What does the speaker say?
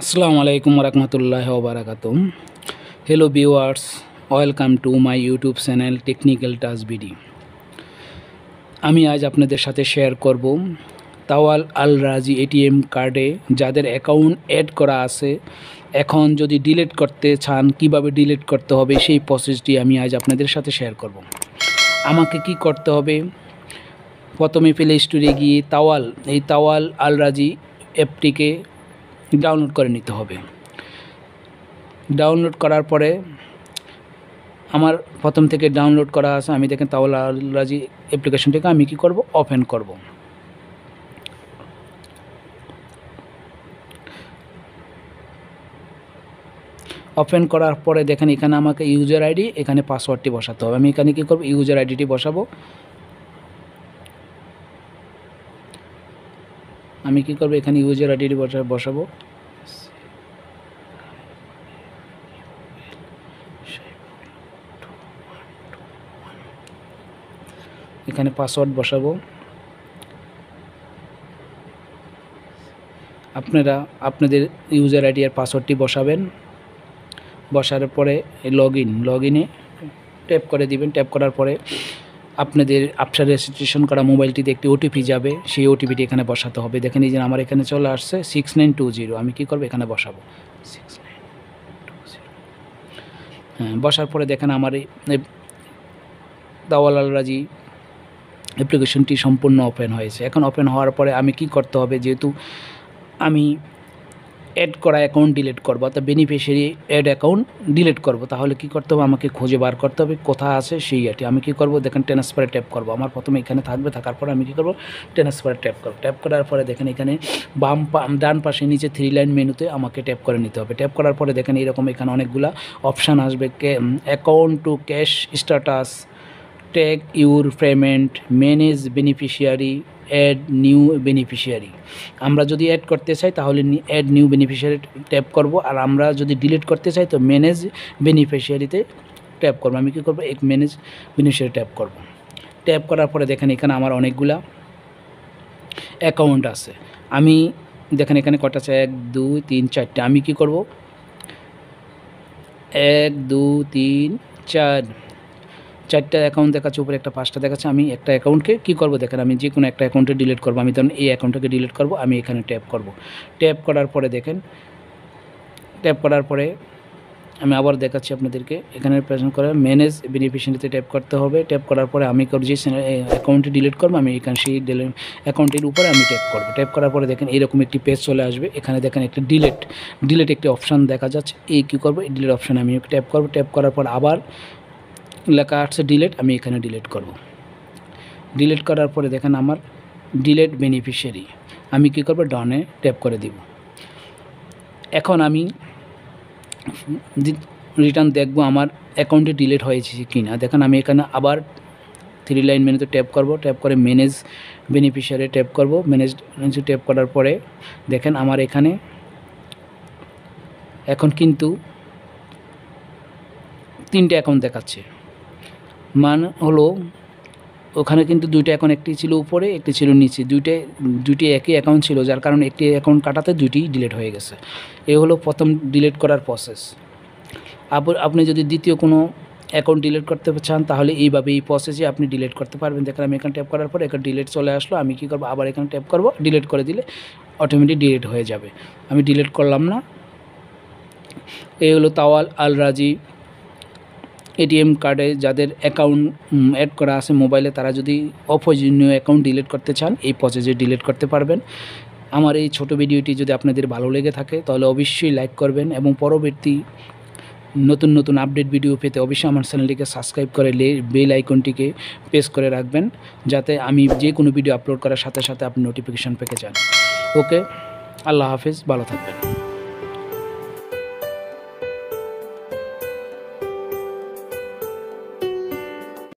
আসসালামু আলাইকুম রহমতুল্লাহ ওবারাকাতুম। Hello viewers, welcome to my YouTube channel technical touch BD. আমি আজ আপনাদের সাথে শেয়ার করব তাওয়াল আলরাজি এটিএম কার্ডে যাদের অ্যাকাউন্ট অ্যাড করা আছে এখন যদি ডিলিট করতে চান কিভাবে ডিলিট করতে হবে সেই প্রসেসটি আমি আজ আপনাদের সাথে শেয়ার করব। আমাকে কি করতে হবে, প্রথমে প্লে স্টোরে গিয়ে তাওয়াল আলরাজি অ্যাপটিকে ডাউনলোড করে নিতে হবে। ডাউনলোড করার পরে আমার প্রথম থেকে ডাউনলোড করা আছে, আমি দেখেন তাওয়াল আলরাজি অ্যাপ্লিকেশনটাকে আমি কি করব, ওপেন করব। ওপেন করার পরে দেখেন এখানে আমাকে ইউজার আইডি, এখানে পাসওয়ার্ডটি বসাতে হবে। আমি এখানে কি করব, ইউজার আইডিটি বসাবো। আমি কি করব, এখানে ইউজার আইডিটি বসাবো। এখানে পাসওয়ার্ড বসাবো। আপনারা আপনাদের ইউজার আইডি আর পাসওয়ার্ডটি বসাবেন। বসার পরে লগ ইনে ট্যাপ করে দিবেন। ট্যাপ করার পরে আপনাদের আপনার রেজিস্ট্রেশন করা মোবাইলটিতে একটি ওটিপি যাবে, সেই ওটিপিটি এখানে বসাতে হবে। দেখেন এই যে আমার এখানে চলে আসছে 6920। আমি কি করব, এখানে বসাবো 6920। হ্যাঁ, বসার পরে দেখেন আমার এই তাওয়াল আলরাজি অ্যাপ্লিকেশনটি সম্পূর্ণ ওপেন হয়েছে। এখন ওপেন হওয়ার পরে আমি কি করতে হবে, যেহেতু আমি অ্যাড করা অ্যাকাউন্ট ডিলিট করব, অর্থাৎ বেনিফিশিয়ারি অ্যাড অ্যাকাউন্ট ডিলিট করব, তাহলে কি করতে হবে, আমাকে খুঁজে বার করতে হবে কোথায় আছে সেই আইটি। আমি কি করব, দেখেন ট্রান্সফারে ট্যাপ করব। আমার প্রথমে এখানে থাকবে, থাকার পরে আমি কি করব, ট্রান্সফারে ট্যাপ করব। ট্যাপ করার পরে দেখেন এখানে ডান পাশে নিচে 3 লাইন মেনুতে আমাকে ট্যাপ করে নিতে হবে। ট্যাপ করার পরে দেখেন এরকম এখানে অনেকগুলা অপশান আসবে, account to cash status, track your payment, manage beneficiary, add new beneficiary. আমরা যদি অ্যাড করতে চাই তাহলে অ্যাড নিউ বেনিফিশিয়ারি ট্যাপ করব, আর আমরা যদি ডিলিট করতে চাই তো ম্যানেজ বেনিফিশিয়ারিতে ট্যাপ করব। আমি কী করব, এক ম্যানেজ বেনিফিশিয়ারি ট্যাপ করব। ট্যাপ করার পরে দেখেন এখানে আমার অনেকগুলা অ্যাকাউন্ট আছে। আমি দেখেন এখানে কটা আছে, 1 2 3 4টে। আমি কি করব, 1 2 3 4টা অ্যাকাউন্ট দেখাচ্ছে, উপরে একটা 5টা দেখাচ্ছে। আমি একটা অ্যাকাউন্টকে কী করব, দেখেন আমি যে কোনো একটা অ্যাকাউন্টে ডিলিট করব। আমি ধরুন এই অ্যাকাউন্টটাকে ডিলিট করব, আমি এখানে ট্যাপ করব। ট্যাপ করার পরে দেখেন, ট্যাপ করার পরে আমি আবার দেখাচ্ছি আপনাদেরকে, এখানে প্রেজেন্ট করে ম্যানেজ বেনিফিশিয়ারিতে ট্যাপ করতে হবে। ট্যাপ করার পরে আমি যে অ্যাকাউন্টটি ডিলিট করবো, আমি এখানে সেই অ্যাকাউন্টের উপরে আমি ট্যাপ করব। ট্যাপ করার পরে দেখেন এরকম একটি পেজ চলে আসবে। এখানে দেখেন একটা ডিলিট একটি অপশান দেখা যাচ্ছে। এই কী করবো, এই ডিলিট অপশানে আমি ট্যাপ করব। ট্যাপ করার পর আবার লেখা আসছে ডিলিট, আমি এখানে ডিলিট করব। ডিলিট করার পরে দেখেন আমার ডিলিট বেনিফিশিয়ারি, আমি কি করব, ডানে ট্যাপ করে দিব। এখন আমি রিটার্ন দেখব আমার অ্যাকাউন্টে ডিলিট হয়েছে কি না। দেখেন আমি এখানে আবার 3 লাইন মেনুতে ট্যাপ করব। ট্যাপ করে ম্যানেজ বেনিফিশিয়ারি ট্যাপ করব। ম্যানেজ ট্যাপ করার পরে দেখেন আমার এখানে এখন কিন্তু 3টে অ্যাকাউন্ট দেখাচ্ছে। মানে হলো ওখানে কিন্তু 2টা অ্যাকাউন্ট, একটি ছিল উপরে একটি ছিল নিচে, দুইটি একই অ্যাকাউন্ট ছিল, যার কারণে একটি অ্যাকাউন্ট কাটাতে 2টি ডিলিট হয়ে গেছে। এই হলো প্রথম ডিলিট করার প্রসেস। আপনি যদি দ্বিতীয় কোনো অ্যাকাউন্ট ডিলিট করতে চান তাহলে এইভাবে এই প্রসেসে আপনি ডিলিট করতে পারবেন। দেখেন আমি এখানে ট্যাপ করার পরে এখানে ডিলিট চলে আসলো। আমি কী করবো, আবার এখানে ট্যাপ করব, ডিলিট করে দিলে অটোমেটিক ডিলিট হয়ে যাবে। আমি ডিলিট করলাম না। এই হলো তাওয়াল আলরাজি এটিএম কার্ডে যাদের অ্যাকাউন্ট অ্যাড করা আছে মোবাইলে, তারা যদি অপ্রয়োজনীয় অ্যাকাউন্ট ডিলিট করতে চান এই প্রসেসে ডিলিট করতে পারবেন। আমার এই ছোট ভিডিওটি যদি আপনাদের ভালো লেগে থাকে তাহলে অবশ্যই লাইক করবেন, এবং পরবর্তী নতুন আপডেট ভিডিও পেতে অবশ্যই আমার চ্যানেলটিকে সাবস্ক্রাইব করে বেল আইকনটিকে প্রেস করে রাখবেন, যাতে আমি যে কোনো ভিডিও আপলোড করার সাথে সাথে আপনি নোটিফিকেশান পেয়ে যান। ওকে, আল্লাহ হাফেজ, ভালো থাকবেন।